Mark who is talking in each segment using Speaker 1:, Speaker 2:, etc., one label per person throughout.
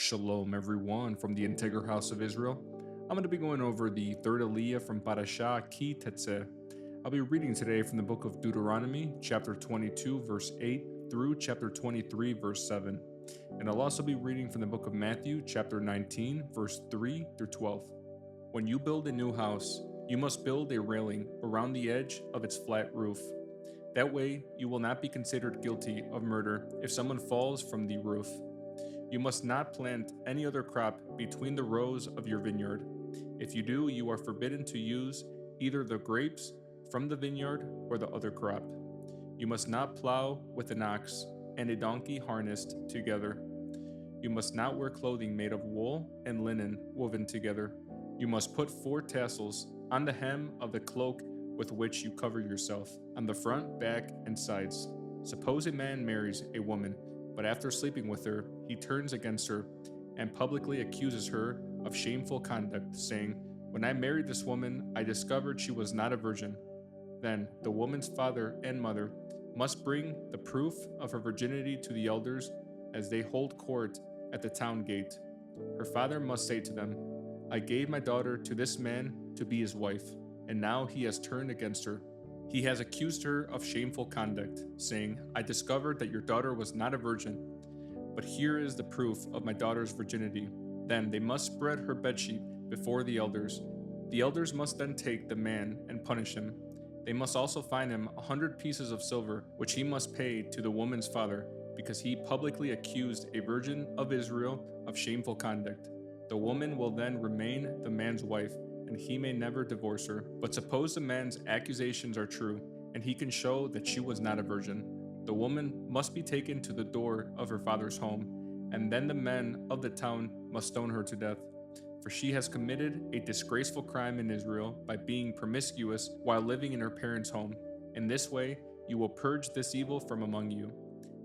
Speaker 1: Shalom, everyone, from the Integral House of Israel. I'm going to be going over the third Aliyah from Parashah Ki Tetze. I'll be reading today from the book of Deuteronomy, chapter 22, verse 8, through chapter 23, verse 7. And I'll also be reading from the book of Matthew, chapter 19, verse 3 through 12. When you build a new house, you must build a railing around the edge of its flat roof. That way, you will not be considered guilty of murder if someone falls from the roof. You must not plant any other crop between the rows of your vineyard. If you do, you are forbidden to use either the grapes from the vineyard or the other crop. You must not plow with an ox and a donkey harnessed together. You must not wear clothing made of wool and linen woven together. You must put 4 tassels on the hem of the cloak with which you cover yourself, on the front, back, and sides. Suppose a man marries a woman, but after sleeping with her, he turns against her and publicly accuses her of shameful conduct, saying, "When I married this woman, I discovered she was not a virgin." Then the woman's father and mother must bring the proof of her virginity to the elders as they hold court at the town gate. Her father must say to them, "I gave my daughter to this man to be his wife, and now he has turned against her. He has accused her of shameful conduct, saying, 'I discovered that your daughter was not a virgin, but here is the proof of my daughter's virginity.' Then they must spread her bedsheet before the elders. The elders must then take the man and punish him. They must also fine him 100 pieces of silver, which he must pay to the woman's father, because he publicly accused a virgin of Israel of shameful conduct. The woman will then remain the man's wife, and he may never divorce her. But suppose the man's accusations are true, and he can show that she was not a virgin. The woman must be taken to the door of her father's home, and then the men of the town must stone her to death. For she has committed a disgraceful crime in Israel by being promiscuous while living in her parents' home. In this way, you will purge this evil from among you.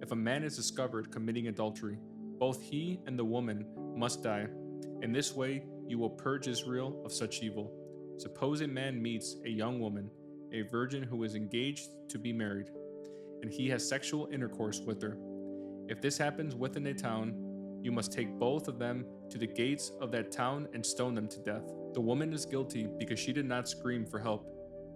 Speaker 1: If a man is discovered committing adultery, both he and the woman must die. In this way, you will purge Israel of such evil. Suppose a man meets a young woman, a virgin who is engaged to be married, and he has sexual intercourse with her. If this happens within a town, you must take both of them to the gates of that town and stone them to death. The woman is guilty because she did not scream for help.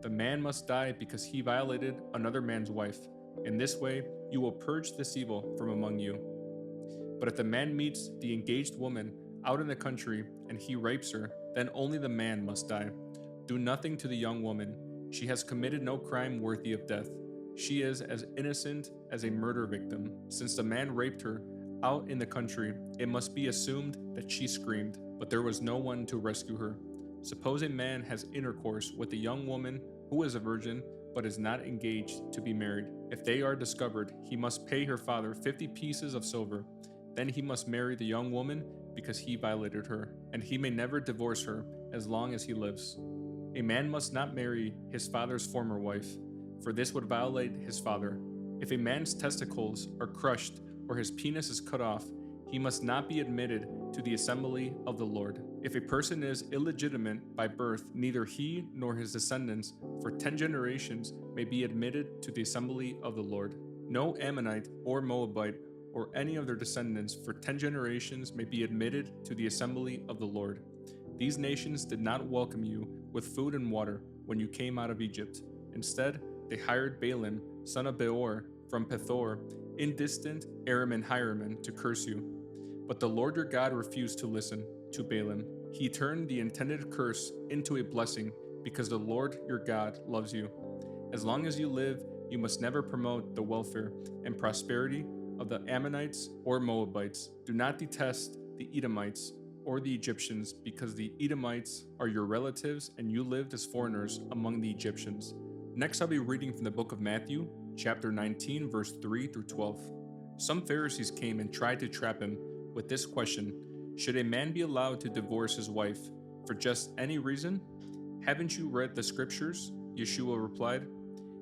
Speaker 1: The man must die because he violated another man's wife. In this way, you will purge this evil from among you. But if the man meets the engaged woman out in the country and he rapes her, then only the man must die. Do nothing to the young woman. She has committed no crime worthy of death. She is as innocent as a murder victim. Since the man raped her out in the country, it must be assumed that she screamed, but there was no one to rescue her. Suppose a man has intercourse with a young woman who is a virgin but is not engaged to be married. If they are discovered, he must pay her father 50 pieces of silver. Then he must marry the young woman because he violated her, and he may never divorce her as long as he lives. A man must not marry his father's former wife, for this would violate his father. If a man's testicles are crushed or his penis is cut off, he must not be admitted to the assembly of the Lord. If a person is illegitimate by birth, neither he nor his descendants for 10 generations may be admitted to the assembly of the Lord. No Ammonite or Moabite or any of their descendants for 10 generations may be admitted to the assembly of the Lord. These nations did not welcome you with food and water when you came out of Egypt. Instead, they hired Balaam, son of Beor, from Pethor, in distant Aram and Hiram, to curse you. But the Lord your God refused to listen to Balaam. He turned the intended curse into a blessing because the Lord your God loves you. As long as you live, you must never promote the welfare and prosperity of the Ammonites or Moabites. Do not detest the Edomites or the Egyptians, because the Edomites are your relatives and you lived as foreigners among the Egyptians. Next, I'll be reading from the book of Matthew, chapter 19, verse 3 through 12. Some Pharisees came and tried to trap him with this question: "Should a man be allowed to divorce his wife for just any reason?" "Haven't you read the scriptures?" Yeshua replied.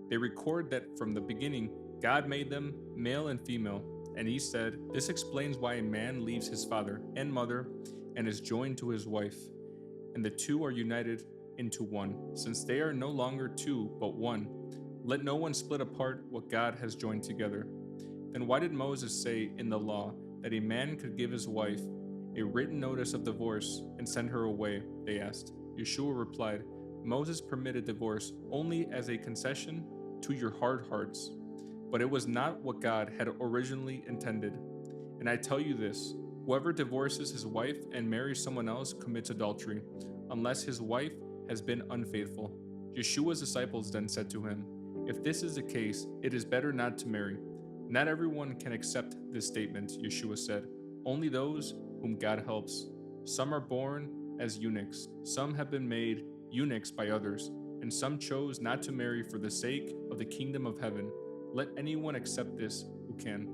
Speaker 1: "They record that from the beginning God made them male and female, and he said, 'This explains why a man leaves his father and mother and is joined to his wife, and the two are united into one. Since they are no longer two but one, let no one split apart what God has joined together.' Then why did Moses say in the law that a man could give his wife a written notice of divorce and send her away, they asked. Yeshua replied, Moses permitted divorce only as a concession to your hard hearts, but it was not what God had originally intended. And I tell you this, whoever divorces his wife and marries someone else commits adultery, unless his wife has been unfaithful. Yeshua's disciples then said to him, If this is the case, it is better not to marry. Not everyone can accept this statement, Yeshua said, only those whom God helps. Some are born as eunuchs, some have been made eunuchs by others, and some chose not to marry for the sake of the kingdom of heaven. Let anyone accept this who can.